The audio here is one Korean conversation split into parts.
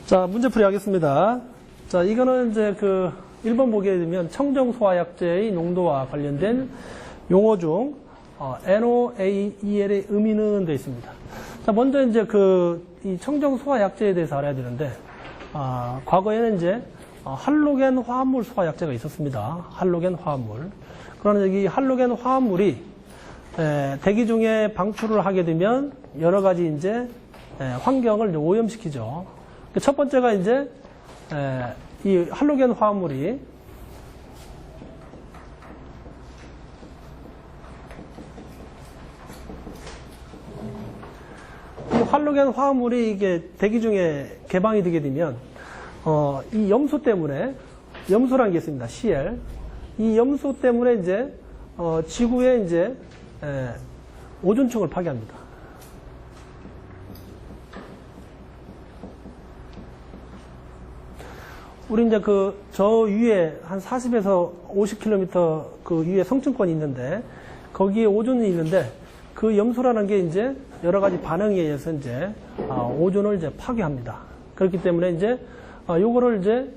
자, 문제풀이 하겠습니다. 자, 이거는 이제 1번 보게 되면 청정소화약제의 농도와 관련된 용어 중, NOAEL의 의미는 되어 있습니다. 자, 먼저 이제 이 청정소화약제에 대해서 알아야 되는데, 과거에는 이제, 할로겐 화합물 소화약제가 있었습니다. 할로겐 화합물. 그러나 여기 할로겐 화합물이, 대기 중에 방출을 하게 되면 여러 가지 이제, 환경을 이제 오염시키죠. 첫 번째가 이제, 이 할로겐 화합물이 할로겐 화합물이 이게 대기 중에 개방이 되게 되면 이 염소 때문에 염소라는 게 있습니다. Cl. 이 염소 때문에 이제 지구에 이제 오존층을 파괴합니다. 우리 이제 저 위에 한 40에서 50km 그 위에 성층권이 있는데 거기에 오존이 있는데 그 염소라는 게 이제 여러 가지 반응에 의해서 이제 오존을 이제 파괴합니다. 그렇기 때문에 이제 요거를 이제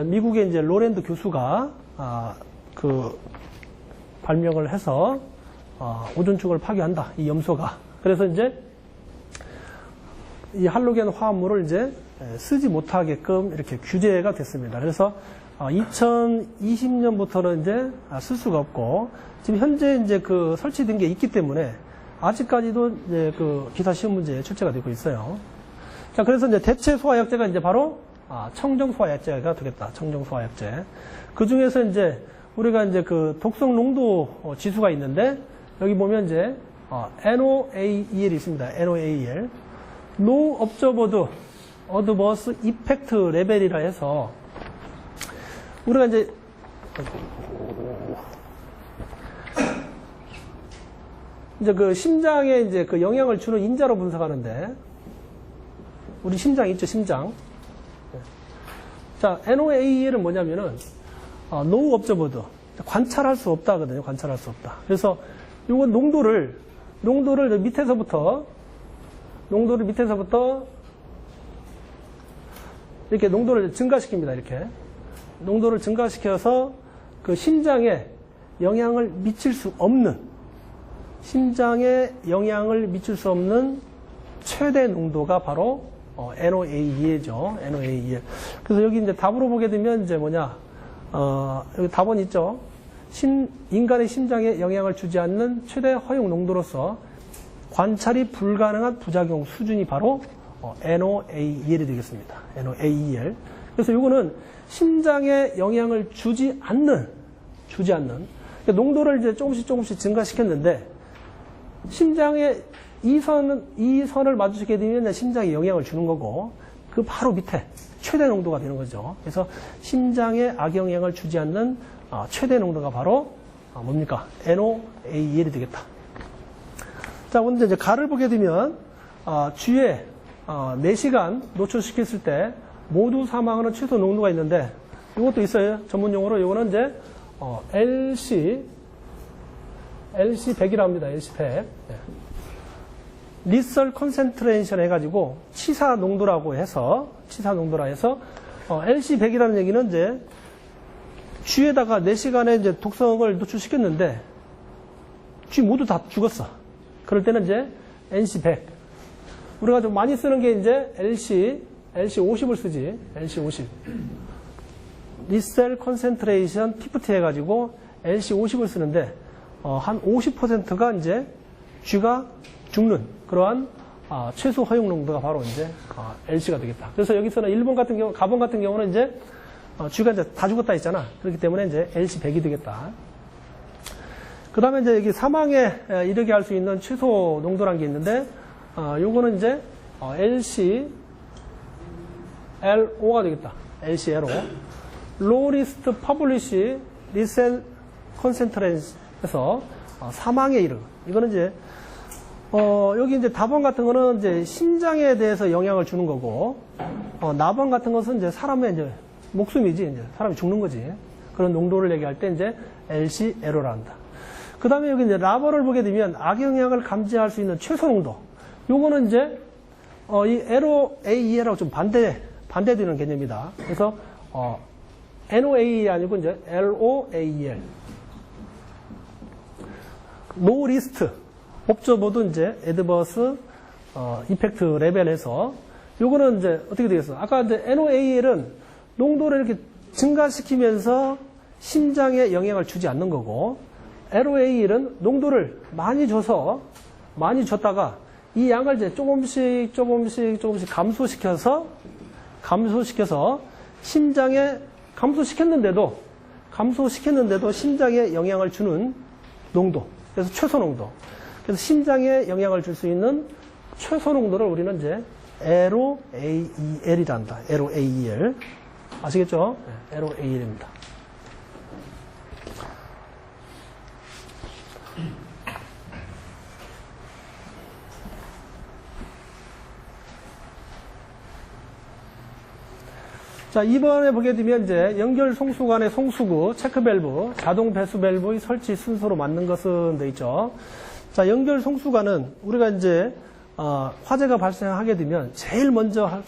미국의 이제 로랜드 교수가 발명을 해서 오존층을 파괴한다. 이 염소가. 그래서 이제 이 할로겐 화합물을 이제 쓰지 못하게끔 이렇게 규제가 됐습니다. 그래서 2020년부터는 이제 쓸 수가 없고 지금 현재 이제 설치된 게 있기 때문에 아직까지도 이제 기사 시험 문제에 출제가 되고 있어요. 자, 그래서 이제 대체 소화약제가 이제 바로 청정 소화약제가 되겠다. 청정 소화약제. 그 중에서 이제 우리가 이제 독성 농도 지수가 있는데 여기 보면 이제 NOAEL이 있습니다. NOAEL. No Observed Adverse Effect 레벨이라 해서 우리가 이제 심장에 이제 영향을 주는 인자로 분석하는데 우리 심장 있죠, 심장. 자, NOAEL은 뭐냐면은 No Observed 관찰할 수 없다거든요. 관찰할 수 없다. 그래서 이거 농도를 밑에서부터 이렇게 농도를 증가시킵니다. 이렇게 농도를 증가시켜서 심장에 영향을 미칠 수 없는 최대 농도가 바로 NOAEL이죠. NOAEL. 그래서 여기 이제 답으로 보게 되면 이제 여기 답은 있죠. 인간의 심장에 영향을 주지 않는 최대 허용 농도로서 관찰이 불가능한 부작용 수준이 바로 NOAEL이 되겠습니다. NOAEL. 그래서 이거는 심장에 영향을 주지 않는 농도를 이제 조금씩 증가시켰는데 심장에 이 선을 마주치게 되면 심장에 영향을 주는 거고 그 바로 밑에 최대 농도가 되는 거죠. 그래서 심장에 악영향을 주지 않는 최대 농도가 바로 뭡니까? NOAEL이 되겠다. 자, 오늘 이제 가를 보게 되면 주에 4시간 노출시켰을 때 모두 사망하는 최소 농도가 있는데 이것도 있어요. 전문 용어로 이거는 이제 LC100이라고 합니다. LC100. 리설 컨센트레이션 해가지고 치사 농도라 해서 LC100이라는 얘기는 이제 쥐에다가 4시간의 이제 독성을 노출시켰는데 쥐 모두 다 죽었어. 그럴 때는 이제 NC100. 우리가 좀 많이 쓰는 게 이제 LC50을 쓰지. LC50. 리셀 컨센트레이션 T50 해가지고 LC50을 쓰는데 한 50%가 이제 쥐가 죽는 그러한 최소 허용 농도가 바로 이제 LC가 되겠다. 그래서 여기서는 일본 같은 경우, 가본 같은 경우는 이제 쥐가 이제 다 죽었다 했잖아. 그렇기 때문에 이제 LC100이 되겠다. 그 다음에 이제 여기 사망에 이르게 할 수 있는 최소 농도라는 게 있는데, 요거는 이제 LCLO가 되겠다. LCLO. Lowest Published Lethal Concentration에서 사망에 이르. 이거는 이제 여기 이제 답원 같은 거는 이제 심장에 대해서 영향을 주는 거고, 나번 같은 것은 이제 사람의 이제 목숨이지, 이제 사람이 죽는 거지. 그런 농도를 얘기할 때 이제 LCLO라 한다. 그 다음에 여기 이제 라버를 보게 되면 악영향을 감지할 수 있는 최소 농도. 요거는 이제, 이 LOAEL하고 좀 반대되는 개념이다. 그래서, NOAE 아니고 이제 LOAEL. 노 리스트. 옵저버도 이제 애드버스, 이펙트 레벨에서 요거는 이제 어떻게 되겠어? 아까 이제 NOAEL은 농도를 이렇게 증가시키면서 심장에 영향을 주지 않는 거고, LOAEL은 농도를 많이 줬다가 이 양을 이제 조금씩 감소시켜서 심장에 감소시켰는데도 심장에 영향을 주는 농도. 그래서 최소 농도. 그래서 심장에 영향을 줄 수 있는 최소 농도를 우리는 이제 LOAEL이라 한다. LOAEL. 아시겠죠? 네, LOAEL입니다. 자, 이번에 보게 되면 이제 연결 송수관의 송수구, 체크 밸브, 자동 배수 밸브의 설치 순서로 맞는 것은 돼 있죠. 자, 연결 송수관은 우리가 이제 화재가 발생하게 되면 제일 먼저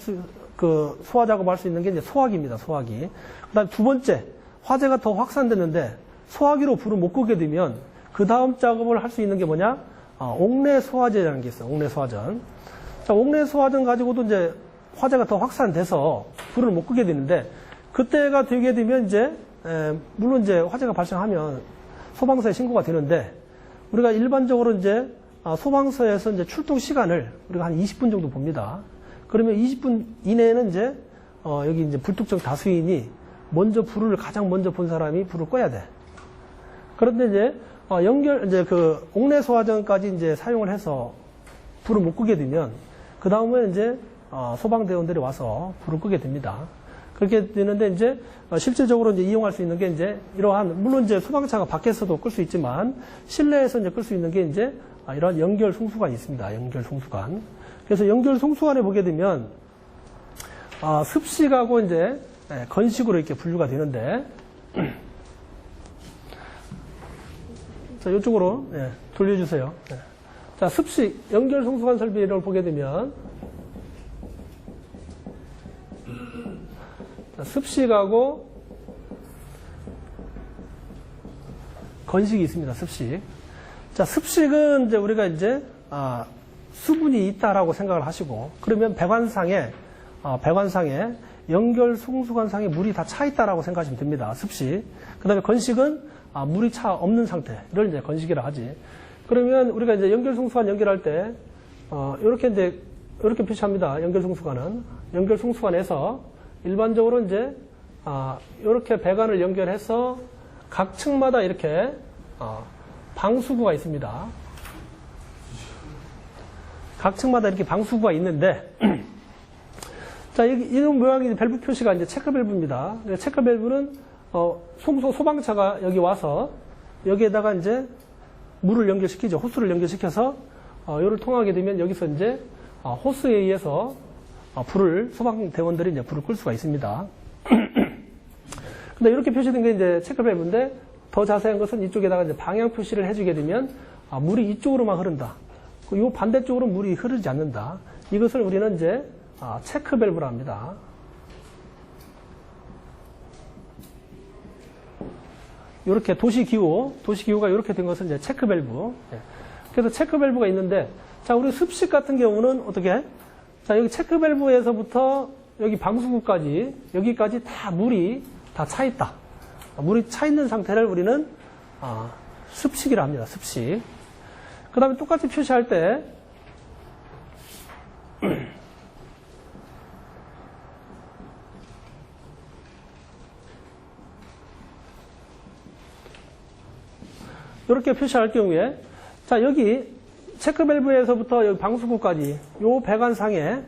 소화 작업할 수 있는 게 이제 소화기입니다. 소화기. 그다음 두 번째, 화재가 더 확산됐는데 소화기로 불을 못 끄게 되면 그 다음 작업을 할 수 있는 게 뭐냐? 옥내 소화제라는 게 있어요. 옥내 소화전. 자, 옥내 소화전 가지고도 이제 화재가 더 확산돼서 불을 못 끄게 되는데, 그때가 되게 되면 이제 물론 이제 화재가 발생하면 소방서에 신고가 되는데, 우리가 일반적으로 이제 소방서에서 이제 출동 시간을 우리가 한 20분 정도 봅니다. 그러면 20분 이내에는 이제 여기 이제 불특정 다수인이 가장 먼저 본 사람이 불을 꺼야 돼. 그런데 이제 이제 그 옥내 소화전까지 이제 사용을 해서 불을 못 끄게 되면 그 다음에 이제 소방대원들이 와서 불을 끄게 됩니다. 그렇게 되는데 이제 실질적으로 이제 이용할 수 있는 게 이제 이러한, 물론 이제 소방차가 밖에서도 끌 수 있지만 실내에서 이제 끌 수 있는 게 이제 이러한 연결 송수관이 있습니다. 연결 송수관. 그래서 연결 송수관에 보게 되면 습식하고 이제 건식으로 이렇게 분류가 되는데, 자, 이쪽으로 돌려주세요. 자, 습식 연결 송수관 설비를 보게 되면 습식하고 건식이 있습니다. 습식. 자, 습식은 이제 우리가 이제 수분이 있다라고 생각을 하시고, 그러면 배관상에 연결 송수관상에 물이 다 차 있다라고 생각하시면 됩니다. 습식. 그다음에 건식은 물이 차 없는 상태를 이제 건식이라 하지. 그러면 우리가 이제 연결 송수관 연결할 때 이렇게 표시합니다. 연결 송수관은 연결 송수관에서 일반적으로 이제 이렇게 배관을 연결해서 각 층마다 이렇게 방수구가 있습니다. 각 층마다 이렇게 방수구가 있는데, 자, 이런 모양의 밸브 표시가 이제 체크 밸브입니다. 체크 밸브는 소방차가 여기 와서 여기에다가 이제 물을 연결시키죠. 호스를 연결시켜서 이를 통하게 되면 여기서 이제 호스에 의해서 소방대원들이 이제 불을 끌 수가 있습니다. 근데 이렇게 표시된 게 이제 체크 밸브인데, 더 자세한 것은 이쪽에다가 이제 방향 표시를 해주게 되면 물이 이쪽으로만 흐른다. 이 반대쪽으로 물이 흐르지 않는다. 이것을 우리는 이제 체크 밸브라 합니다. 이렇게 도시기후가 이렇게 된 것은 이제 체크 밸브. 그래서 체크 밸브가 있는데, 자, 우리 습식 같은 경우는 어떻게? 자, 여기 체크 밸브에서부터 여기 방수구까지, 여기까지 다 물이 다 차 있다. 물이 차 있는 상태를 우리는 습식이라 합니다. 습식. 그 다음에 똑같이 표시할 때 이렇게 표시할 경우에, 자, 여기 체크 밸브에서부터 여기 방수구까지 요 배관상에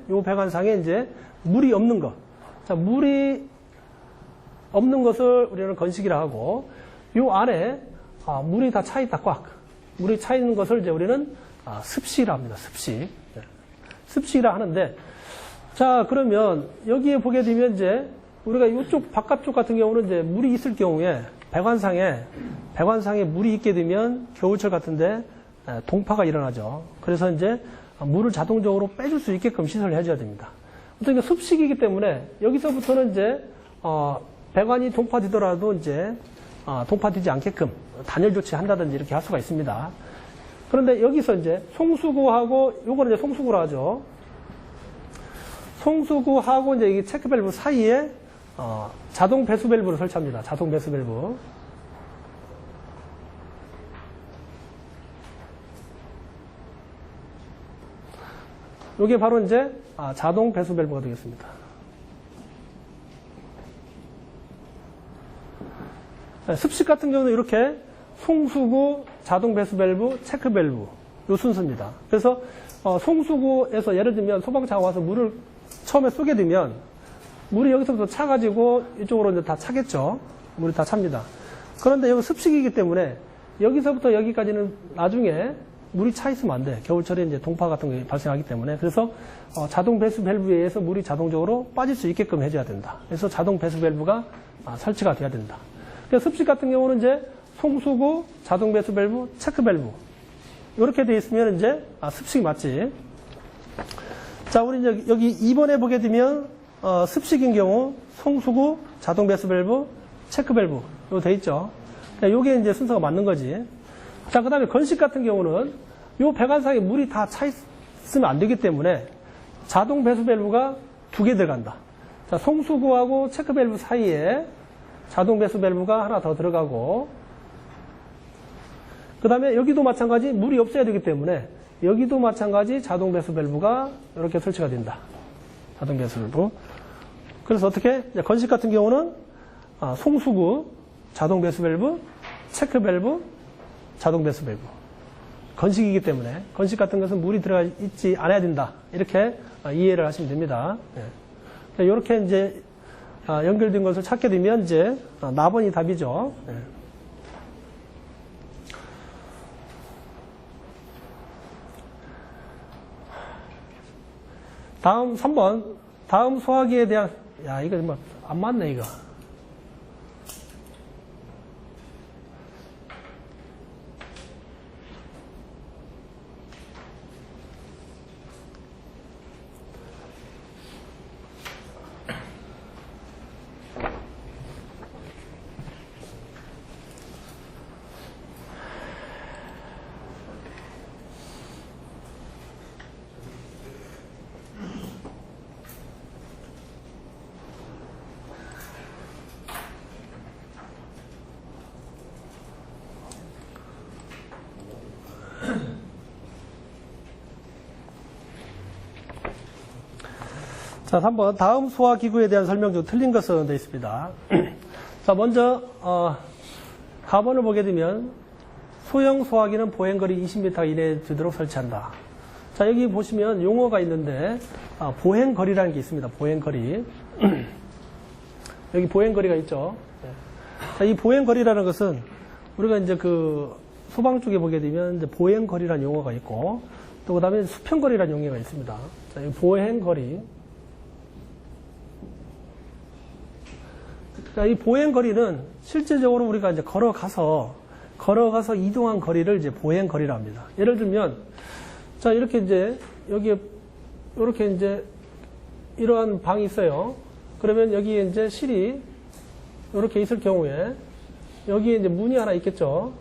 이제 물이 없는 것. 자, 물이 없는 것을 우리는 건식이라 하고, 요 안에 물이 다 차 있다, 꽉. 물이 차 있는 것을 이제 우리는 습식이라 합니다. 습식. 습식이라 하는데, 자, 그러면 여기에 보게 되면 이제 우리가 이쪽 바깥쪽 같은 경우는 이제 물이 있을 경우에 배관상에 물이 있게 되면 겨울철 같은데 동파가 일어나죠. 그래서 이제 물을 자동적으로 빼줄 수 있게끔 시설을 해줘야 됩니다. 어떤 게 습식이기 때문에 여기서부터는 이제 배관이 동파되더라도 이제 동파되지 않게끔 단열 조치한다든지 이렇게 할 수가 있습니다. 그런데 여기서 이제 송수구하고 요거는 이제 송수구로 하죠. 송수구하고 이제 이 체크 밸브 사이에 자동 배수 밸브를 설치합니다. 자동 배수 밸브. 이게 바로 이제 자동 배수 밸브가 되겠습니다. 습식 같은 경우는 이렇게 송수구, 자동 배수 밸브, 체크 밸브 요 순서입니다. 그래서 송수구에서 예를 들면 소방차가 와서 물을 처음에 쏘게 되면 물이 여기서부터 차가지고 이쪽으로 이제 다 차겠죠. 물이 다 찹니다. 그런데 여기 습식이기 때문에 여기서부터 여기까지는 나중에 물이 차 있으면 안 돼. 겨울철에 이제 동파 같은 게 발생하기 때문에. 그래서 자동 배수 밸브에 의해서 물이 자동적으로 빠질 수 있게끔 해줘야 된다. 그래서 자동 배수 밸브가 설치가 돼야 된다. 그래서 습식 같은 경우는 이제 송수구, 자동 배수 밸브, 체크 밸브 이렇게 돼 있으면 이제 습식 맞지. 자, 우리 이제 여기 2번에 보게 되면 습식인 경우 송수구, 자동 배수 밸브, 체크 밸브 이거 돼 있죠. 요게 이제 순서가 맞는 거지. 자, 그 다음에 건식 같은 경우는 요 배관상에 물이 다 차 있으면 안 되기 때문에 자동 배수 밸브가 2개 들어간다. 자, 송수구하고 체크 밸브 사이에 자동 배수 밸브가 하나 더 들어가고, 그 다음에 여기도 마찬가지 물이 없어야 되기 때문에 여기도 마찬가지 자동 배수 밸브가 이렇게 설치가 된다. 자동 배수 밸브. 그래서 어떻게? 건식 같은 경우는 송수구, 자동 배수 밸브, 체크 밸브, 자동 배수 밸브. 건식이기 때문에 건식 같은 것은 물이 들어가 있지 않아야 된다. 이렇게 이해를 하시면 됩니다. 이렇게 이제 연결된 것을 찾게 되면 이제 나번이 답이죠. 다음 3번. 다음 소화기에 대한, 이거 뭐 안 맞네, 이거. 자, 3번. 다음 소화기구에 대한 설명 중 틀린 것은 되어 있습니다. 자, 먼저, 가번을 보게 되면, 소형 소화기는 보행거리 20m 이내에 두도록 설치한다. 자, 여기 보시면 용어가 있는데, 보행거리라는 게 있습니다. 보행거리. 여기 보행거리가 있죠. 자, 이 보행거리라는 것은, 우리가 이제 그, 소방 쪽에 보게 되면, 이제 보행거리라는 용어가 있고, 또 그 다음에 수평거리라는 용어가 있습니다. 자, 이 보행거리. 자, 이 보행거리는 실제적으로 우리가 이제 걸어가서 이동한 거리를 이제 보행거리라 합니다. 예를 들면, 자, 이렇게 이제, 여기에, 이렇게 이제, 이러한 방이 있어요. 그러면 여기에 이제 실이, 이렇게 있을 경우에, 여기에 이제 문이 하나 있겠죠.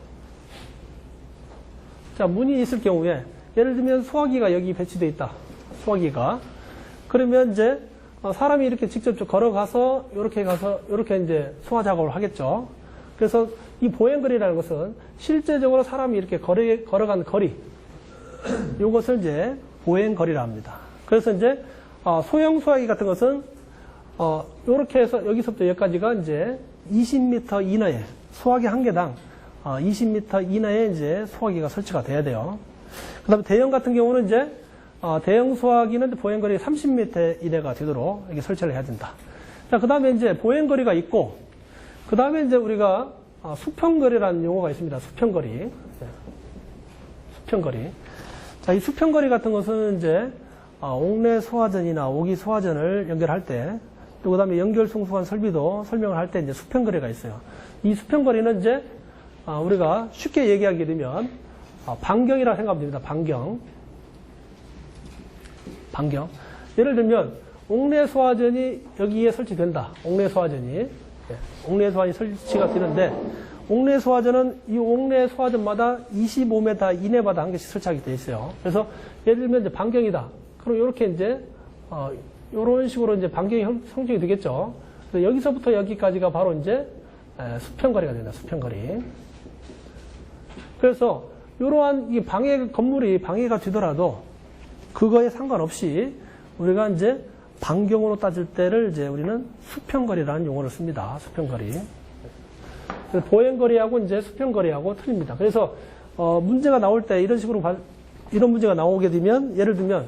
자, 문이 있을 경우에, 예를 들면 소화기가 여기 배치되어 있다. 소화기가. 그러면 이제, 사람이 이렇게 직접 걸어가서, 이렇게 이제 소화 작업을 하겠죠. 그래서 이 보행거리라는 것은 실제적으로 사람이 이렇게 걸어간 거리, 이것을 이제 보행거리라 합니다. 그래서 이제, 소형 소화기 같은 것은, 이렇게 해서 여기서부터 여기까지가 이제 20m 이내에, 소화기 한 개당 20m 이내에 이제 소화기가 설치가 돼야 돼요. 그 다음에 대형 같은 경우는 이제, 대형 소화기는 보행거리 30m 이내가 되도록 이렇게 설치를 해야 된다. 자, 그 다음에 이제 보행거리가 있고, 그 다음에 이제 우리가 수평거리라는 용어가 있습니다. 수평거리. 수평거리. 자, 이 수평거리 같은 것은 이제, 옥내 소화전이나 오기 소화전을 연결할 때, 또 그 다음에 연결 송수관 설비도 설명을 할 때 이제 수평거리가 있어요. 이 수평거리는 이제 우리가 쉽게 얘기하게 되면 반경이라고 생각하면 됩니다. 반경. 예를 들면 옥내 소화전이 여기에 설치된다. 옥내 소화전이 설치가 되는데 옥내 소화전은 이 옥내 소화전마다 25m 이내마다 한 개씩 설치하게 되어 있어요. 그래서 예를 들면 이제 반경이다. 그럼 이렇게 이제 이런 식으로 이제 반경이 형성이 되겠죠. 그래서 여기서부터 여기까지가 바로 이제 수평거리가 된다. 수평거리. 그래서 이러한 이 건물이 방해가 되더라도 그거에 상관없이 우리가 이제 반경으로 따질 때를 이제 우리는 수평거리라는 용어를 씁니다. 수평거리. 보행거리하고 이제 수평거리하고 틀립니다. 그래서 문제가 나올 때 이런 식으로 이런 문제가 나오게 되면 예를 들면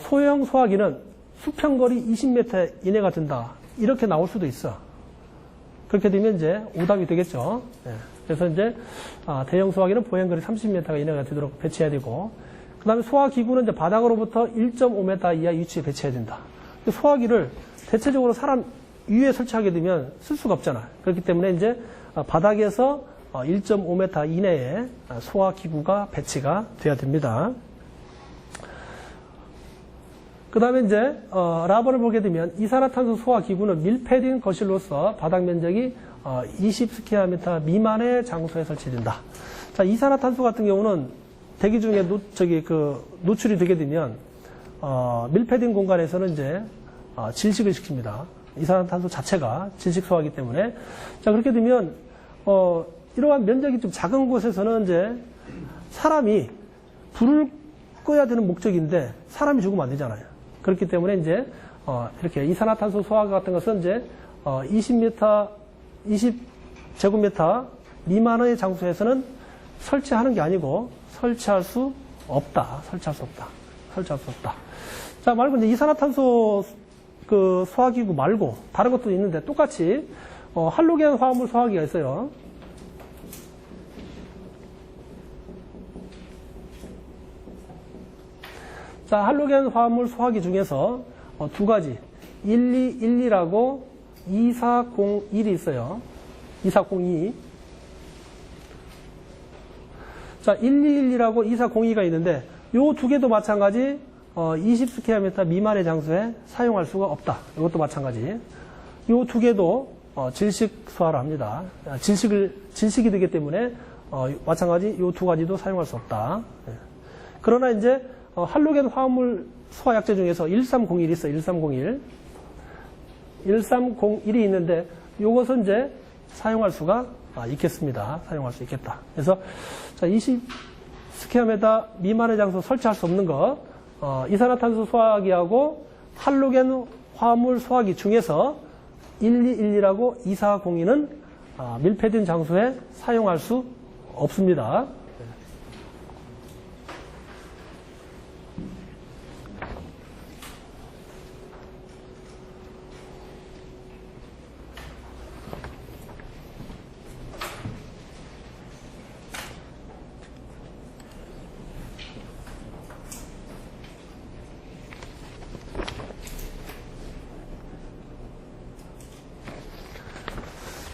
소형 소화기는 수평거리 20m 이내가 된다. 이렇게 나올 수도 있어. 그렇게 되면 이제 오답이 되겠죠. 그래서 이제 대형 소화기는 보행거리 30m 이내가 되도록 배치해야 되고, 그 다음에 소화기구는 이제 바닥으로부터 1.5m 이하 위치에 배치해야 된다. 소화기를 대체적으로 사람 위에 설치하게 되면 쓸 수가 없잖아. 그렇기 때문에 이제 바닥에서 1.5m 이내에 소화기구가 배치가 돼야 됩니다. 그 다음에 이제 라버를 보게 되면 이산화탄소 소화기구는 밀폐된 거실로서 바닥 면적이 20스퀘어미터 미만의 장소에 설치된다. 자, 이산화탄소 같은 경우는 대기 중에 노출이 되게 되면 밀폐된 공간에서는 이제 질식을 시킵니다. 이산화탄소 자체가 질식 소화하기 때문에. 자, 그렇게 되면 이러한 면적이 좀 작은 곳에서는 이제 사람이 불을 꺼야 되는 목적인데 사람이 죽으면 안 되잖아요. 그렇기 때문에 이제 이렇게 이산화탄소 소화 같은 것은 이제 20제곱미터 미만의 장소에서는 설치하는 게 아니고 설치할 수 없다. 자, 말고 이제 이산화탄소 소화기구 말고 다른 것도 있는데 똑같이 할로겐 화합물 소화기가 있어요. 자, 할로겐 화합물 소화기 중에서 두 가지 1212라고 2401이 있어요. 2402. 자, 1212라고 2402가 있는데 요 두 개도 마찬가지 20스퀘어미터 미만의 장소에 사용할 수가 없다. 이것도 마찬가지. 요 두 개도 질식 소화를 합니다. 질식이 되기 때문에 마찬가지 요 두 가지도 사용할 수 없다. 그러나 이제 할로겐 화합물 소화 약제 중에서 1301이 있어요. 1301이 있는데 요것은 이제 사용할 수가 있겠습니다. 사용할 수 있겠다. 그래서 자, 20스퀘어미터 미만의 장소 설치할 수 없는 것, 이산화탄소 소화기하고 할로겐 화합물 소화기 중에서 1212라고 2402는 밀폐된 장소에 사용할 수 없습니다.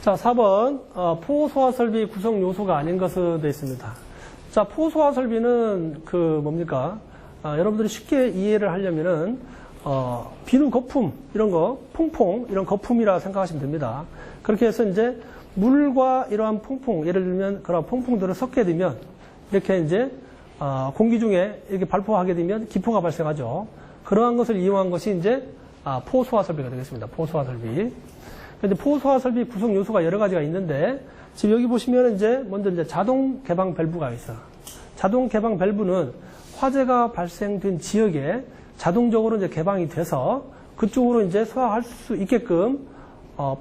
자, 4번 포소화 설비 구성 요소가 아닌 것은 되어 있습니다. 자, 포소화 설비는 뭡니까? 여러분들이 쉽게 이해를 하려면은 비누 거품 이런 거, 퐁퐁 이런 거품이라 생각하시면 됩니다. 그렇게 해서 이제 물과 이러한 퐁퐁, 예를 들면 그런 퐁퐁들을 섞게 되면 이렇게 이제 공기 중에 이렇게 발포하게 되면 기포가 발생하죠. 그러한 것을 이용한 것이 이제 포소화 설비가 되겠습니다. 포소화 설비. 근데 포소화 설비 구성 요소가 여러 가지가 있는데 지금 여기 보시면 이제 먼저 이제 자동 개방 밸브가 있어. 자동 개방 밸브는 화재가 발생된 지역에 자동적으로 이제 개방이 돼서 그쪽으로 이제 소화할 수 있게끔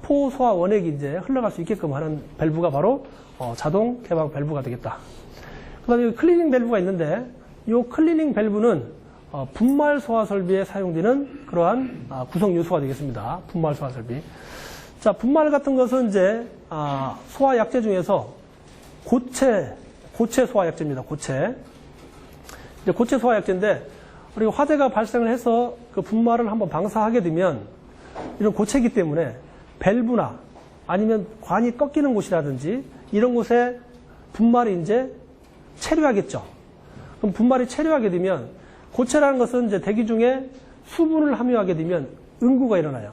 포소화 원액이 이제 흘러갈 수 있게끔 하는 밸브가 바로 자동 개방 밸브가 되겠다. 그다음에 클리닝 밸브가 있는데 이 클리닝 밸브는 분말 소화 설비에 사용되는 그러한 구성 요소가 되겠습니다. 분말 소화 설비. 자, 분말 같은 것은 이제 소화 약제 중에서 고체 소화 약제입니다. 고체 소화 약제인데 그리고 화재가 발생을 해서 그 분말을 한번 방사하게 되면 이런 고체이기 때문에 밸브나 아니면 관이 꺾이는 곳이라든지 이런 곳에 분말이 이제 체류하겠죠. 그럼 분말이 체류하게 되면 고체라는 것은 이제 대기 중에 수분을 함유하게 되면 응고가 일어나요.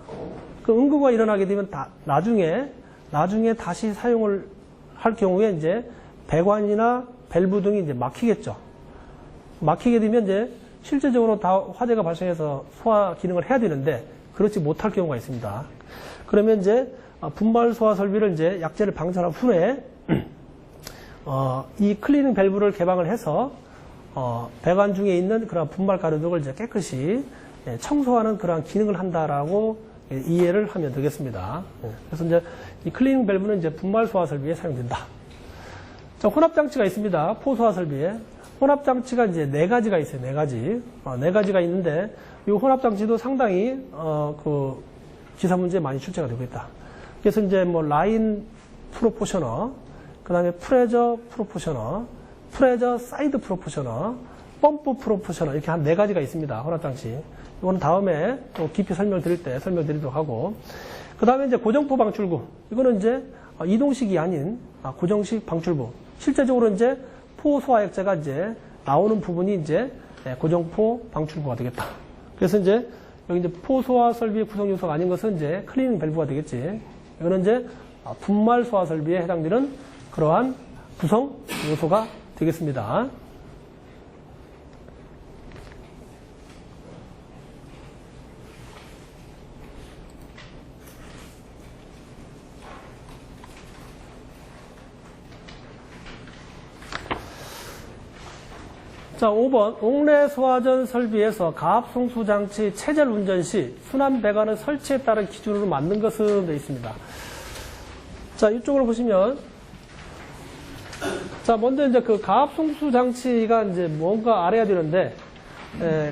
그 응고가 일어나게 되면 나중에 다시 사용을 할 경우에 이제 배관이나 밸브 등이 이제 막히겠죠. 막히게 되면 이제 실제적으로 다 화재가 발생해서 소화 기능을 해야 되는데 그렇지 못할 경우가 있습니다. 그러면 이제 분말 소화 설비를 이제 약재를 방전한 후에 이 클리닝 밸브를 개방을 해서 배관 중에 있는 그런 분말 가루 등을 이제 깨끗이 청소하는 그러한 기능을 한다라고 이해를 하면 되겠습니다. 그래서 이제 이 클리닝 밸브는 이제 분말 소화 설비에 사용된다. 자, 혼합 장치가 있습니다. 포소화 설비에 혼합 장치가 이제 4가지가 있어요. 4가지. 4가지가 있는데 이 혼합 장치도 상당히 그 기사 문제에 많이 출제가 되고 있다. 그래서 이제 뭐 라인 프로포셔너, 그다음에 프레저 프로포셔너, 프레저 사이드 프로포셔너, 펌프 프로포셔너 이렇게 한 4가지가 있습니다. 혼합 장치. 이거는 다음에 또 깊이 설명드릴 때 설명드리도록 하고, 그 다음에 이제 고정포 방출구. 이거는 이제 이동식이 아닌 고정식 방출부. 실제적으로 이제 포소화약제가 이제 나오는 부분이 이제 고정포 방출구가 되겠다. 그래서 이제 여기 이제 포소화 설비의 구성 요소가 아닌 것은 이제 클리닝 밸브가 되겠지. 이거는 이제 분말 소화 설비에 해당되는 그러한 구성 요소가 되겠습니다. 자, 5번 옥내 소화전 설비에서 가압 송수 장치 체절 운전 시 순환 배관의 설치에 따른 기준으로 만든 것은 되어 있습니다. 자, 이쪽으로 보시면 자, 먼저 이제 그 가압 송수 장치가 이제 뭔가 알아야 되는데,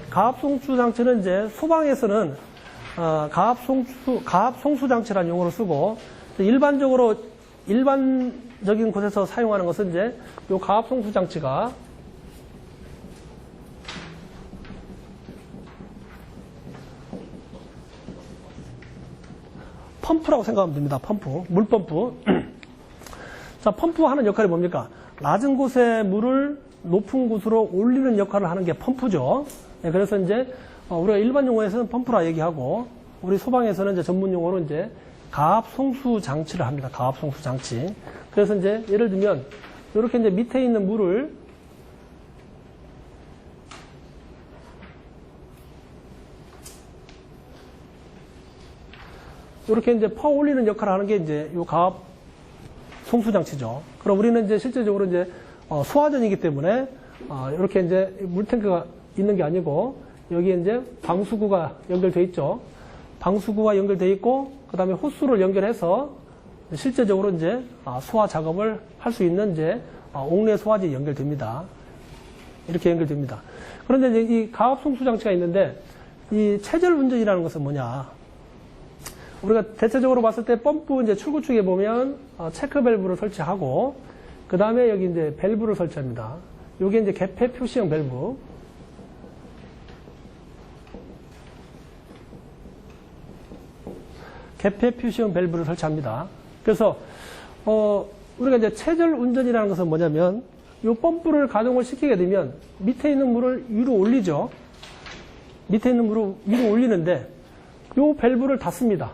가압 송수 장치는 이제 소방에서는 가압 송수 장치라는 용어를 쓰고, 일반적인 곳에서 사용하는 것은 이제 이 가압 송수 장치가 펌프라고 생각하면 됩니다. 펌프, 물펌프. 자, 펌프 하는 역할이 뭡니까? 낮은 곳에 물을 높은 곳으로 올리는 역할을 하는 게 펌프죠. 네, 그래서 이제 우리가 일반 용어에서는 펌프라 얘기하고, 우리 소방에서는 이제 전문 용어로 이제 가압 송수 장치를 합니다. 가압 송수 장치. 그래서 이제 예를 들면 이렇게 이제 밑에 있는 물을 이렇게 이제 퍼 올리는 역할을 하는 게 이제 이 가압 송수 장치죠. 그럼 우리는 이제 실제적으로 이제 소화전이기 때문에 이렇게 이제 물탱크가 있는 게 아니고 여기에 이제 방수구가 연결돼 있죠. 방수구가 연결돼 있고 그다음에 호스를 연결해서 실제적으로 이제 소화 작업을 할 수 있는 이제 옥내 소화전이 연결됩니다. 이렇게 연결됩니다. 그런데 이제 이 가압 송수 장치가 있는데 이 체절 운전이라는 것은 뭐냐? 우리가 대체적으로 봤을 때 펌프 이제 출구 쪽에 보면 체크 밸브를 설치하고 그 다음에 여기 이제 밸브를 설치합니다. 요게 이제 개폐 표시형 밸브. 개폐 표시형 밸브를 설치합니다. 그래서 우리가 이제 체절 운전이라는 것은 뭐냐면 요 펌프를 가동을 시키게 되면 밑에 있는 물을 위로 올리죠. 밑에 있는 물을 위로 올리는데 요 밸브를 닫습니다.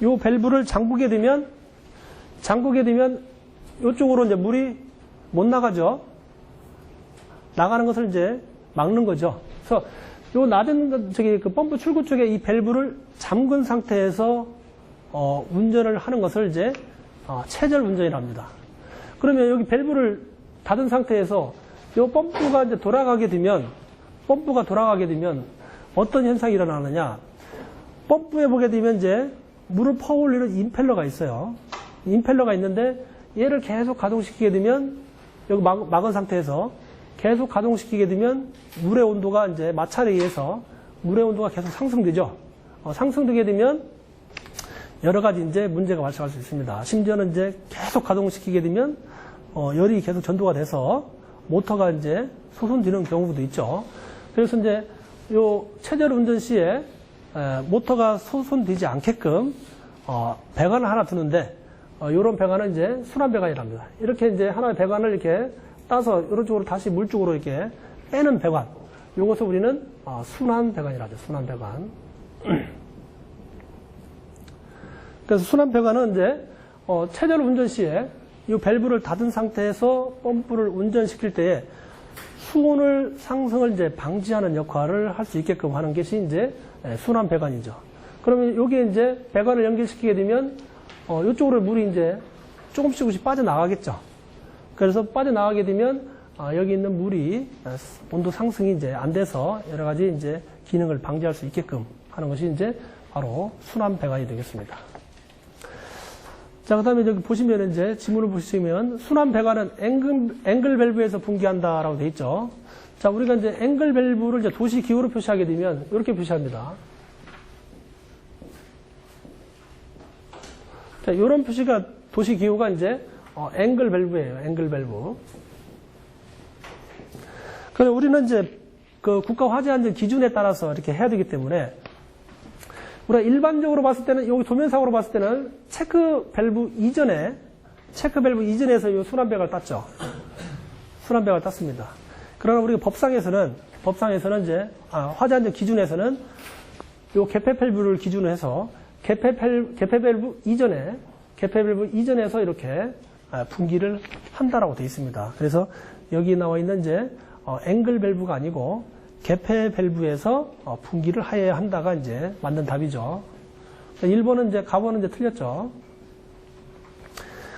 요 밸브를 잠그게 되면 이쪽으로 이제 물이 못 나가죠. 나가는 것을 이제 막는 거죠. 그래서 요 낮은 그 펌프 출구 쪽에 이 밸브를 잠근 상태에서 운전을 하는 것을 이제 체절 운전이라고 합니다. 그러면 여기 밸브를 닫은 상태에서 요 펌프가 이제 돌아가게 되면 어떤 현상이 일어나느냐? 펌프에 보게 되면 이제 물을 퍼올리는 임펠러가 있어요. 임펠러가 있는데 얘를 계속 가동시키게 되면 여기 막은 상태에서 계속 가동시키게 되면 물의 온도가 이제 마찰에 의해서 물의 온도가 계속 상승되죠. 상승되게 되면 여러 가지 이제 문제가 발생할 수 있습니다. 심지어는 이제 계속 가동시키게 되면 열이 계속 전도가 돼서 모터가 이제 소손되는 경우도 있죠. 그래서 이제 요 체절 운전 시에 모터가 소손되지 않게끔 배관을 하나 두는데 이런 배관은 이제 순환 배관이랍니다. 이렇게 이제 하나의 배관을 이렇게 따서 이런 쪽으로 다시 물 쪽으로 이렇게 빼는 배관. 이것을 우리는 순환 배관이라죠. 순환 배관. 그래서 순환 배관은 이제 체절 운전 시에 이 밸브를 닫은 상태에서 펌프를 운전시킬 때에 수온을 상승을 이제 방지하는 역할을 할 수 있게끔 하는 것이 이제 순환 배관이죠. 그러면 여기에 이제 배관을 연결시키게 되면 이쪽으로 물이 이제 조금씩 빠져나가겠죠. 그래서 빠져나가게 되면 여기 있는 물이 온도 상승이 이제 안 돼서 여러 가지 이제 기능을 방지할 수 있게끔 하는 것이 이제 바로 순환 배관이 되겠습니다. 자, 그 다음에 여기 보시면 이제 지문을 보시면 순환 배관은 앵글 밸브에서 분기한다라고 되어 있죠. 자, 우리가 이제 앵글 밸브를 이제 도시 기호로 표시하게 되면 이렇게 표시합니다. 자, 이런 표시가 도시 기호가 이제 앵글 밸브예요. 앵글 밸브. 그래서 우리는 이제 그 국가 화재 안전 기준에 따라서 이렇게 해야 되기 때문에 우리가 일반적으로 봤을 때는 여기 도면상으로 봤을 때는 체크 밸브 이전에서 이 순환 배관을 땄죠. 순환 배관을 땄습니다. 그러나 우리가 법상에서는 이제 화재 안전 기준에서는 이 개폐 밸브를 기준으로 해서 개폐 밸브 이전에서 이렇게 분기를 한다라고 되어 있습니다. 그래서 여기 나와 있는 이제 앵글 밸브가 아니고 개폐 밸브에서 분기를 하여야 한다가 이제 맞는 답이죠. 1번은 이제 가번은 이제 틀렸죠.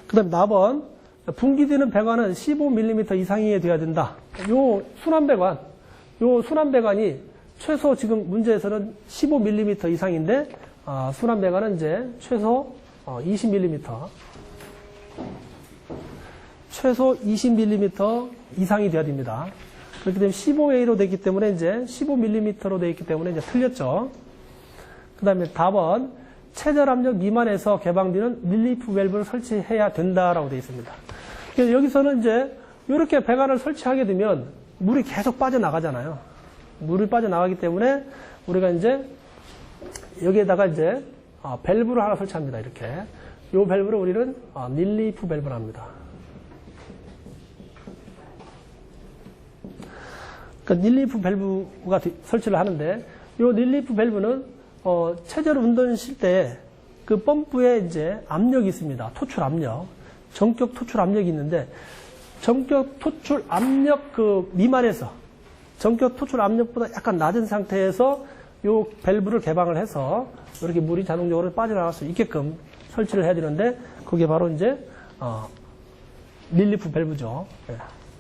그 다음 4번 분기되는 배관은 15mm 이상이 되어야 된다. 요 순환 배관이 최소 지금 문제에서는 15mm 이상인데 순환 배관은 이제 최소 20mm 이상이 되어야 됩니다. 그렇게 되면 15A로 되기 때문에 이제 15mm로 되어 있기 때문에 이제 틀렸죠. 그 다음에 답은 체절 압력 미만에서 개방되는 릴리프 밸브를 설치해야 된다라고 되어 있습니다. 그래서 여기서는 이제 이렇게 배관을 설치하게 되면 물이 계속 빠져나가잖아요. 물이 빠져나가기 때문에 우리가 이제 여기에다가 이제 밸브를 하나 설치합니다. 이렇게. 이 밸브를 우리는 릴리프 밸브를 합니다. 그러니까 릴리프 밸브가 설치를 하는데 이 릴리프 밸브는 체절 운전실 때 그 펌프에 이제 압력이 있습니다. 토출 압력, 전격 토출 압력이 있는데 전격 토출 압력 그 미만에서 전격 토출 압력보다 약간 낮은 상태에서 이 밸브를 개방을 해서 이렇게 물이 자동적으로 빠져나갈 수 있게끔 설치를 해야 되는데 그게 바로 이제 릴리프 밸브죠.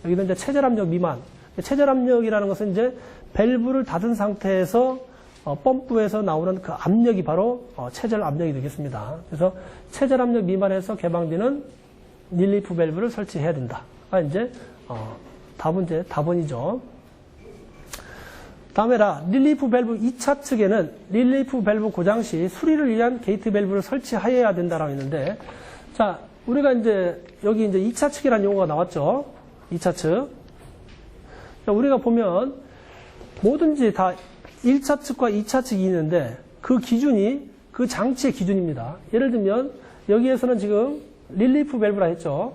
여기는 이제 체절 압력 미만. 체절 압력이라는 것은 이제 밸브를 닫은 상태에서 펌프에서 나오는 그 압력이 바로 체절 압력이 되겠습니다. 그래서 체절 압력 미만에서 개방되는 릴리프 밸브를 설치해야 된다. 이제 답은 이제 답원이죠. 다음에라 릴리프 밸브 2차 측에는 릴리프 밸브 고장 시 수리를 위한 게이트 밸브를 설치하여야 된다라고 했는데 자 우리가 이제 여기 이제 2차 측이라는 용어가 나왔죠. 2차 측. 우리가 보면 뭐든지 다 1차 측과 2차 측이 있는데 그 기준이 그 장치의 기준입니다. 예를 들면 여기에서는 지금 릴리프 밸브라 했죠.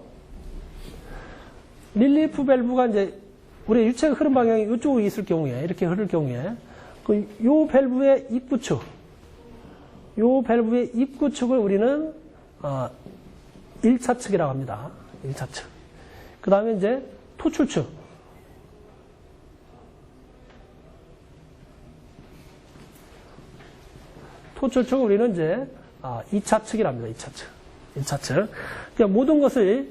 릴리프 밸브가 이제 우리의 유체적 흐름 방향이 이쪽으로 있을 경우에 이렇게 흐를 경우에 요 밸브의 입구축 을 우리는 1차 측이라고 합니다. 1차 측. 그 다음에 이제 토출축. 토출축을 우리는 이제 2차 측이랍니다. 2차 측. 1차 측. 그러니까 모든 것을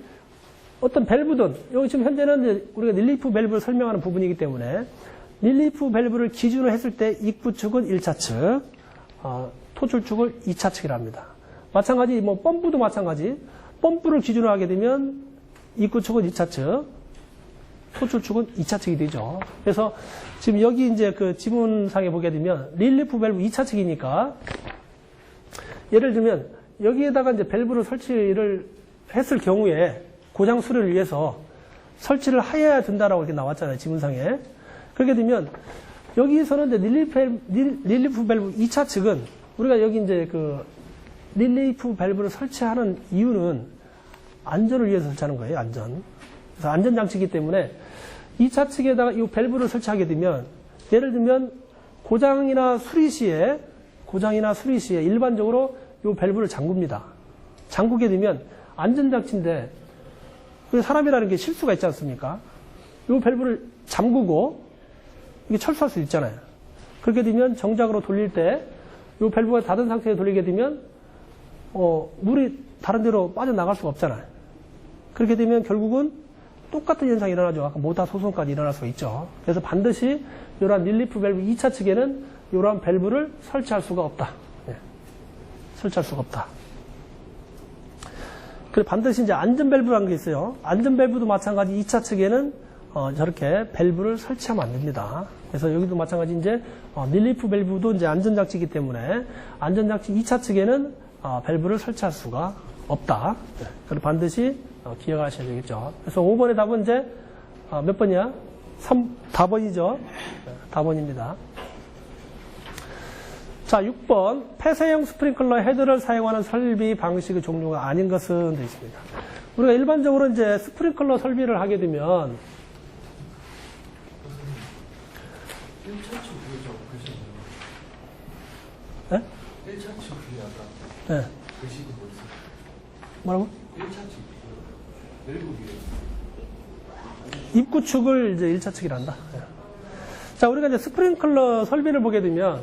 어떤 밸브든 여기 지금 현재는 이제 우리가 릴리프 밸브를 설명하는 부분이기 때문에 릴리프 밸브를 기준으로 했을 때 입구축은 1차 측, 토출축을 2차 측이랍니다. 마찬가지 뭐 펌프도 마찬가지. 펌프를 기준으로 하게 되면 입구축은 2차 측, 토출축은 2차 측이 되죠. 그래서 지금 여기 이제 그 지문상에 보게 되면 릴리프 밸브 2차 측이니까 예를 들면 여기에다가 이제 밸브를 설치를 했을 경우에 고장 수리를 위해서 설치를 하여야 된다라고 이렇게 나왔잖아요. 지문상에. 그렇게 되면 여기서는 이제 릴리프 밸브 2차 측은 우리가 여기 이제 그 릴리프 밸브를 설치하는 이유는 안전을 위해서 설치하는 거예요, 안전. 그래서 안전장치이기 때문에 2차 측에다가 이 밸브를 설치하게 되면 예를 들면 고장이나 수리 시에 일반적으로 이 밸브를 잠굽니다. 잠그게 되면 안전장치인데 사람이라는 게 실수가 있지 않습니까? 이 밸브를 잠그고 이게 철수할 수 있잖아요. 그렇게 되면 정작으로 돌릴 때 이 밸브가 닫은 상태에 돌리게 되면 물이 다른 데로 빠져나갈 수가 없잖아요. 그렇게 되면 결국은 똑같은 현상이 일어나죠. 아까 모타 소송까지 일어날 수가 있죠. 그래서 반드시 이러한 릴리프 밸브 2차 측에는 이러한 밸브를 설치할 수가 없다. 예. 설치할 수가 없다. 그래서 반드시 이제 안전 밸브라는 게 있어요. 안전 밸브도 마찬가지 2차 측에는 저렇게 밸브를 설치하면 안 됩니다. 그래서 여기도 마찬가지 이제 릴리프 밸브도 이제 안전장치이기 때문에 안전장치 2차 측에는 밸브를 설치할 수가 없다. 네. 그래서 반드시 기억하셔야 되겠죠. 그래서 5번의 답은 이제 몇 번이야? 4번이죠. 네, 4번입니다. 자, 6번. 폐쇄형 스프링클러 헤드를 사용하는 설비 방식의 종류가 아닌 것은 되어 있습니다. 우리가 일반적으로 이제 스프링클러 설비를 하게 되면 1차 측이죠, 그죠? 네? 1차 측이 아까 네. 글씨도 뭐였어요? 뭐라고? 1차 측, 외국이에요. 입구 축을 이제 1차 측이란다. 네. 자, 우리가 이제 스프링클러 설비를 보게 되면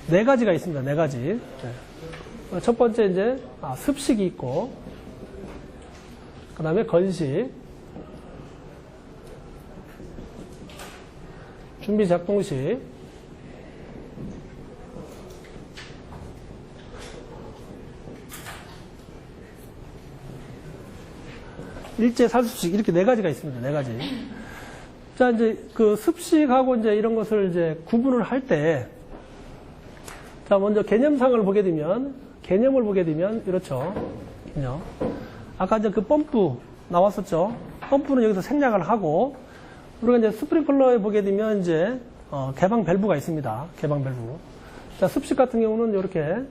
네 가지가 있습니다. 네 가지. 네. 첫 번째 이제 습식이 있고, 그 다음에 건식, 준비 작동식, 일제 살수식 이렇게 네 가지가 있습니다. 네 가지. 자, 이제 그 습식하고 이제 이런 것을 이제 구분을 할 때, 자, 먼저 개념상을 보게 되면, 개념을 보게 되면 이렇죠. 개념. 아까 이제 그 펌프 나왔었죠. 펌프는 여기서 생략을 하고, 우리가 이제 스프링클러에 보게 되면 이제 개방 밸브가 있습니다. 개방 밸브. 자, 습식 같은 경우는 이렇게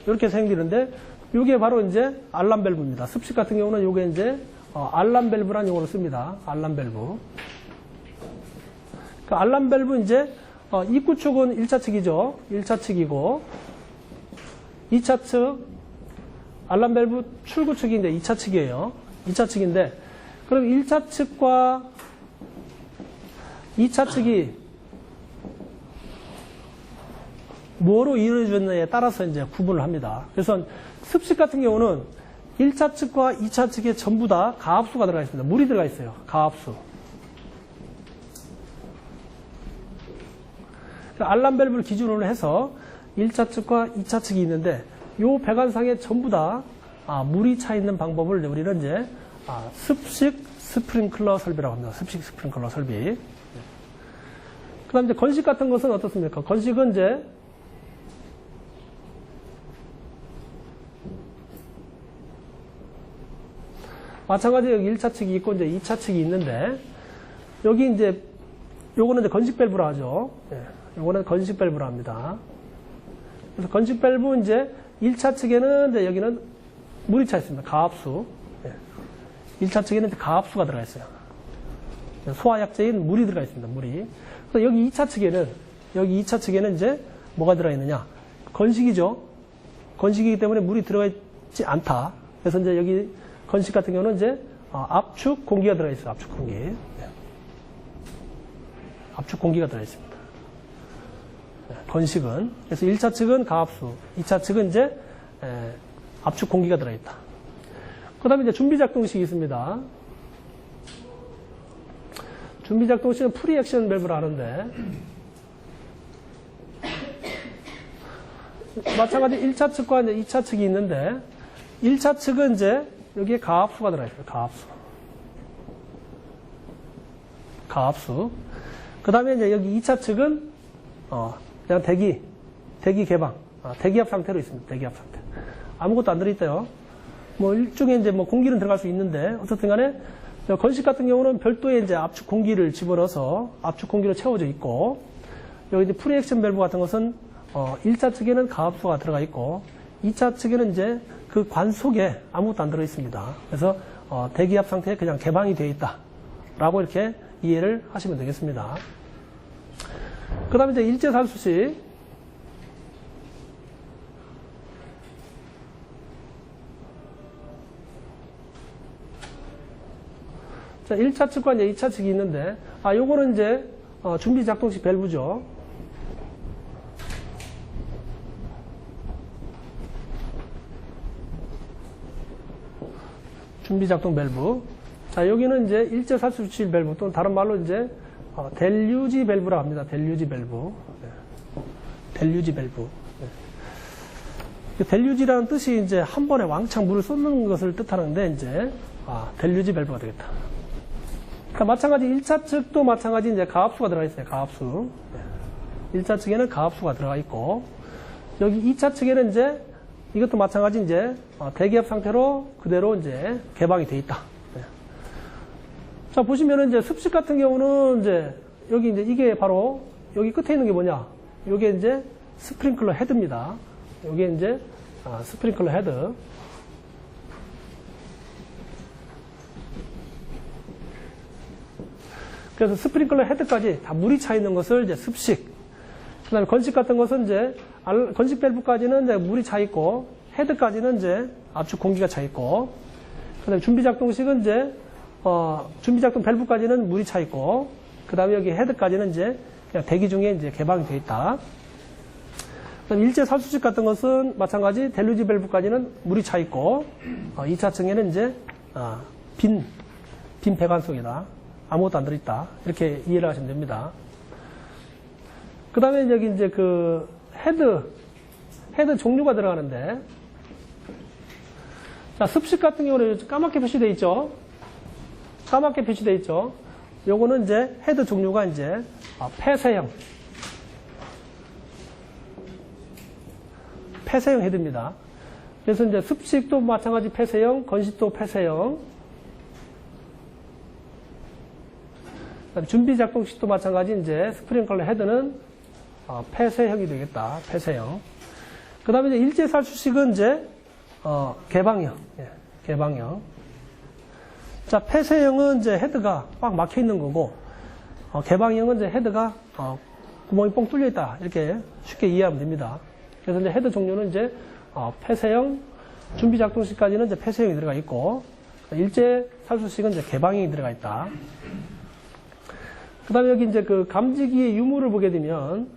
이렇게 생기는데, 이게 바로 이제 알람 밸브입니다. 습식 같은 경우는 이게 이제 알람 밸브라는 용어를 씁니다. 알람 밸브. 그 알람 밸브 이제 입구 축은 1차 측이죠. 1차 측이고 2차 측 알람 밸브 출구 측이 이제 2차 측이에요. 2차 측인데 그럼 1차 측과 2차 측이 뭐로 이루어졌느냐에 따라서 이제 구분을 합니다. 그래서 습식 같은 경우는 1차 측과 2차 측에 전부 다 가압수가 들어가 있습니다. 물이 들어가 있어요. 가압수. 알람 밸브를 기준으로 해서 1차 측과 2차 측이 있는데 이 배관상에 전부 다 물이 차 있는 방법을 우리는 이제 습식 스프링클러 설비라고 합니다. 습식 스프링클러 설비. 그 다음에 건식 같은 것은 어떻습니까? 건식은 이제 마찬가지로 여기 1차 측이 있고 이제 2차 측이 있는데 여기 이제 요거는 이제 건식 밸브라 하죠. 예, 요거는 건식 밸브라 합니다. 그래서 건식 밸브 이제 1차 측에는 이제 여기는 물이 차 있습니다. 가압수. 예. 1차 측에는 가압수가 들어가 있어요. 소화약제인 물이 들어가 있습니다. 물이. 그래서 여기 2차 측에는 이제 뭐가 들어가 있느냐? 건식이죠. 건식이기 때문에 물이 들어가 있지 않다. 그래서 이제 여기 건식 같은 경우는 이제 압축 공기가 들어가 있어요. 압축 공기. 네. 압축 공기가 들어가 있습니다. 네. 건식은. 그래서 1차 측은 가압수, 2차 측은 이제 압축 공기가 들어가 있다. 그 다음에 이제 준비작동식이 있습니다. 준비작동식은 프리액션 밸브라 하는데 마찬가지 1차 측과 이제 2차 측이 있는데 1차 측은 이제 여기에 가압수가 들어있어요. 가압수. 가압수. 그 다음에 이제 여기 2차 측은, 그냥 대기 개방, 대기압 상태로 있습니다. 대기압 상태. 아무것도 안 들어있대요. 뭐, 일종의 이제 뭐 공기는 들어갈 수 있는데, 어쨌든 간에, 건식 같은 경우는 별도의 이제 압축 공기를 집어넣어서 압축 공기로 채워져 있고, 여기 이제 프리액션 밸브 같은 것은, 1차 측에는 가압수가 들어가 있고, 2차 측에는 이제 그 관 속에 아무것도 안 들어 있습니다. 그래서, 대기압 상태에 그냥 개방이 되어 있다. 라고 이렇게 이해를 하시면 되겠습니다. 그 다음에 이제 일제살수식. 자, 1차 측과 이제 2차 측이 있는데, 요거는 이제, 준비 작동식 밸브죠. 준비 작동 밸브. 자, 여기는 이제 일제 살수식 밸브 또는 다른 말로 이제, 델류지 밸브라고 합니다. 델류지 밸브. 네. 델류지 밸브. 네. 델류지라는 뜻이 이제 한 번에 왕창 물을 쏟는 것을 뜻하는데, 이제, 델류지 밸브가 되겠다. 그러니까 마찬가지 1차 측도 마찬가지 이제 가압수가 들어가 있어요. 가압수. 1차 측에는 가압수가 들어가 있고 여기 2차 측에는 이제 이것도 마찬가지 이제 대기압 상태로 그대로 이제 개방이 돼 있다. 자, 보시면은 이제 습식 같은 경우는 이제 여기 이제 이게 바로 여기 끝에 있는 게 뭐냐? 이게 이제 스프링클러 헤드입니다. 이게 이제 스프링클러 헤드. 그래서 스프링클러 헤드까지 다 물이 차 있는 것을 이제 습식. 그 다음에 건식 같은 것은 이제, 건식 밸브까지는 이제 물이 차 있고, 헤드까지는 이제 압축 공기가 차 있고, 그 다음에 준비작동식은 이제, 준비작동 밸브까지는 물이 차 있고, 그 다음에 여기 헤드까지는 이제 그냥 대기 중에 이제 개방이 되어 있다. 그 다음에 일제 살수식 같은 것은 마찬가지 델루지 밸브까지는 물이 차 있고, 2차 층에는 이제, 빈 배관 속이다. 아무것도 안 들어있다. 이렇게 이해를 하시면 됩니다. 그 다음에 여기 이제 그 헤드 종류가 들어가는데, 자, 습식 같은 경우는 까맣게 표시되어 있죠? 까맣게 표시되어 있죠? 요거는 이제 헤드 종류가 이제 폐쇄형 헤드입니다. 그래서 이제 습식도 마찬가지 폐쇄형, 건식도 폐쇄형, 준비 작동식도 마찬가지 이제 스프링클러 헤드는 폐쇄형이 되겠다. 폐쇄형. 그 다음에 이제 일제 살수식은 이제 개방형. 예, 개방형. 자, 폐쇄형은 이제 헤드가 꽉 막혀 있는 거고, 개방형은 이제 헤드가 구멍이 뻥 뚫려 있다. 이렇게 쉽게 이해하면 됩니다. 그래서 이제 헤드 종류는 이제 폐쇄형, 준비 작동식까지는 이제 폐쇄형이 들어가 있고, 일제 살수식은 이제 개방형이 들어가 있다. 그 다음에 여기 이제 그 감지기의 유무를 보게 되면,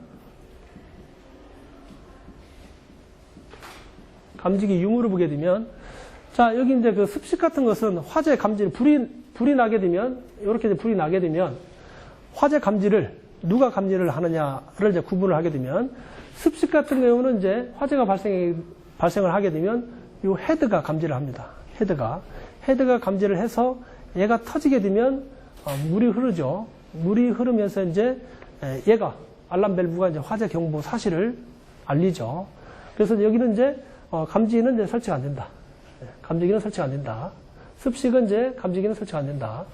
자, 여기 이제 그 습식 같은 것은 화재 감지를, 불이 나게 되면, 이렇게 이제 불이 나게 되면, 화재 감지를, 누가 감지를 하느냐를 이제 구분을 하게 되면, 습식 같은 경우는 이제 화재가 발생을 하게 되면, 이 헤드가 감지를 합니다. 헤드가 감지를 해서 얘가 터지게 되면, 물이 흐르죠. 물이 흐르면서 이제 얘가 알람 밸브가 이제 화재 경보 사실을 알리죠. 그래서 여기는 이제 감지기는 이제 설치가 안 된다. 감지기는 설치가 안 된다. 습식은 이제 감지기는 설치가 안 된다.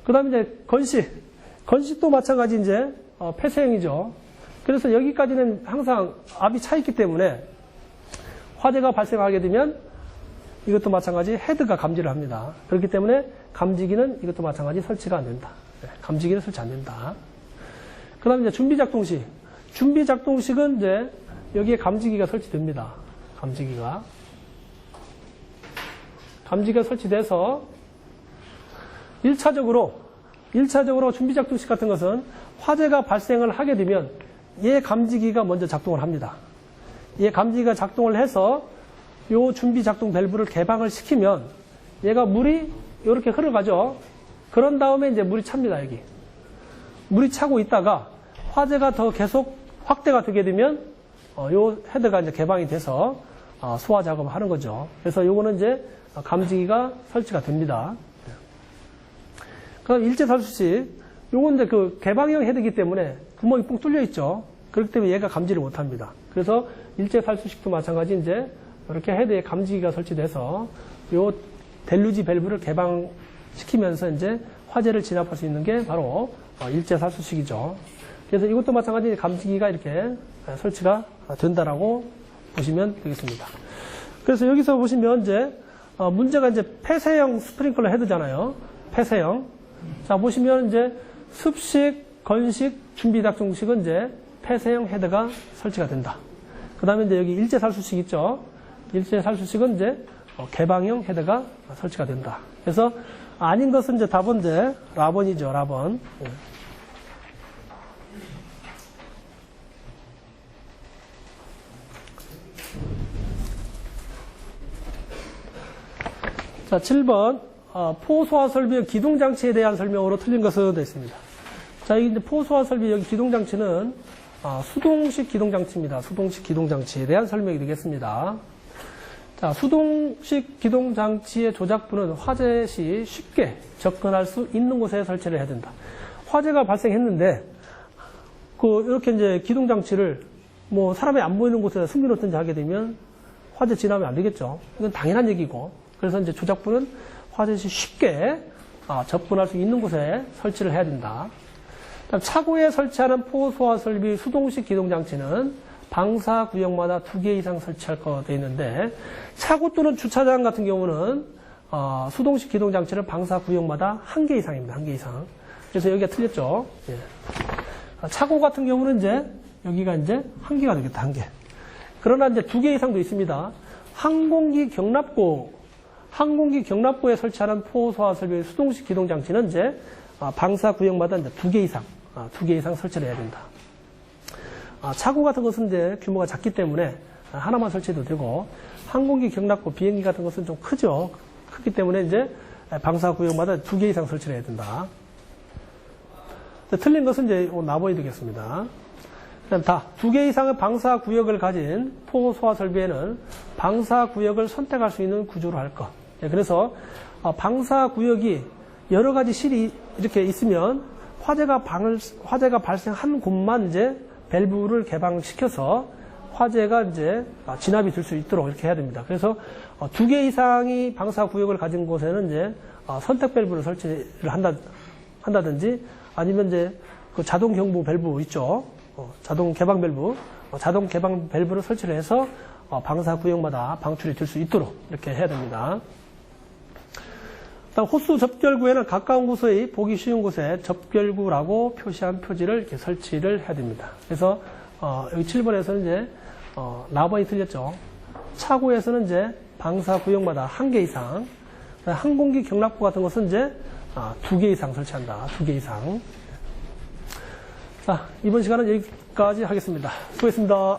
그다음에 이제 건식도 마찬가지 이제 폐쇄형이죠. 그래서 여기까지는 항상 압이 차 있기 때문에 화재가 발생하게 되면 이것도 마찬가지 헤드가 감지를 합니다. 그렇기 때문에 감지기는 이것도 마찬가지 설치가 안 된다. 감지기는 설치 안 된다. 그 다음에 이제 준비작동식. 준비작동식은 이제 여기에 감지기가 설치됩니다. 감지기가 설치돼서 1차적으로 준비작동식 같은 것은 화재가 발생을 하게 되면 얘 감지기가 먼저 작동을 합니다. 얘 감지기가 작동을 해서 요 준비작동 밸브를 개방을 시키면 얘가 물이 이렇게 흘러가죠. 그런 다음에 이제 물이 찹니다, 여기. 물이 차고 있다가 화재가 더 계속 확대가 되게 되면 요 헤드가 이제 개방이 돼서 소화 작업을 하는 거죠. 그래서 요거는 이제 감지기가 설치가 됩니다. 그다음 일제살수식. 요건 이제 그 개방형 헤드이기 때문에 구멍이 뻥 뚫려 있죠. 그렇기 때문에 얘가 감지를 못 합니다. 그래서 일제살수식도 마찬가지 이제 이렇게 헤드에 감지기가 설치돼서 요 델루지 밸브를 개방시키면서 이제 화재를 진압할 수 있는 게 바로 일제살수식이죠. 그래서 이것도 마찬가지 감지기가 이렇게 설치가 된다라고 보시면 되겠습니다. 그래서 여기서 보시면 이제 문제가 이제 폐쇄형 스프링클러 헤드잖아요. 폐쇄형. 자, 보시면 이제 습식, 건식, 준비작동식은 이제 폐쇄형 헤드가 설치가 된다. 그 다음에 이제 여기 일제살수식 있죠. 일제살수식은 이제 개방형 헤드가 설치가 된다. 그래서 아닌 것은 이제 답은 이제 라번이죠. 라번. 자, 7번. 포소화 설비의 기동장치에 대한 설명으로 틀린 것은 되어 있습니다. 자, 이제 포소화 설비 여기 기동장치는 수동식 기동장치입니다. 수동식 기동장치에 대한 설명이 되겠습니다. 자, 수동식 기동장치의 조작부는 화재 시 쉽게 접근할 수 있는 곳에 설치를 해야 된다. 화재가 발생했는데, 이렇게 이제 기동장치를 뭐 사람이 안 보이는 곳에 숨겨놓든지 하게 되면 화재 진압이 안 되겠죠. 이건 당연한 얘기고. 그래서 이제 조작부는 화재 시 쉽게 접근할 수 있는 곳에 설치를 해야 된다. 다음 차고에 설치하는 포소화 설비 수동식 기동장치는 방사 구역마다 2개 이상 설치할 거 되어 있는데, 차고 또는 주차장 같은 경우는 수동식 기동장치를 방사 구역마다 1개 이상입니다. 1개 이상. 그래서 여기가 틀렸죠. 예. 차고 같은 경우는 이제 여기가 이제 1개가 되겠다. 1개. 그러나 이제 2개 이상도 있습니다. 항공기 경납고에 설치하는 포소화 설비 수동식 기동장치는 이제 방사 구역마다 이제 2개 이상 설치를 해야 된다. 차고 같은 것은 이제 규모가 작기 때문에 하나만 설치해도 되고, 항공기 경납고 비행기 같은 것은 좀 크죠. 크기 때문에 이제 방사 구역마다 2개 이상 설치를 해야 된다. 틀린 것은 이제 나머지 되겠습니다. 그다음 다 2개 이상의 방사 구역을 가진 포소화 설비에는 방사 구역을 선택할 수 있는 구조로 할 것. 그래서 방사 구역이 여러 가지 실이 이렇게 있으면 화재가 발생한 곳만 이제 밸브를 개방시켜서 화재가 이제 진압이 될 수 있도록 이렇게 해야 됩니다. 그래서 2개 이상이 방사 구역을 가진 곳에는 이제 선택 밸브를 설치를 한다든지, 아니면 이제 그 자동 경보 밸브 있죠. 자동 개방 밸브, 자동 개방 밸브를 설치를 해서 방사 구역마다 방출이 될 수 있도록 이렇게 해야 됩니다. 다음 호수 접결구에는 가까운 곳의 보기 쉬운 곳에 접결구라고 표시한 표지를 이렇게 설치를 해야 됩니다. 그래서 여기 7번에서는 이제 나번이 틀렸죠. 차고에서는 이제 방사 구역마다 1개 이상, 항공기 경납고 같은 것은 이제 2개 이상 설치한다. 2개 이상. 자, 이번 시간은 여기까지 하겠습니다. 수고했습니다.